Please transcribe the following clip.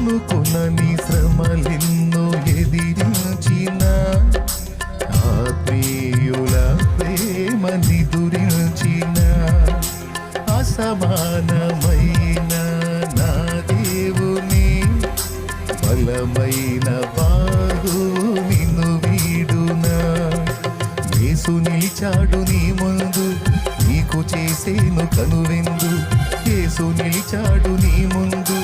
అనుకునని శ్రమలెన్నో ఎదిరించిన ఆత్మీయుల ప్రేమని దురించిన అసమానమైన నా దేవుని బలమైన వాడు నిన్ను వీడునా. యేసు నిలిచాడు నీ ముందు, నీకు చేసేను కనువిందు. యేసు నిలిచాడు నీ ముందు,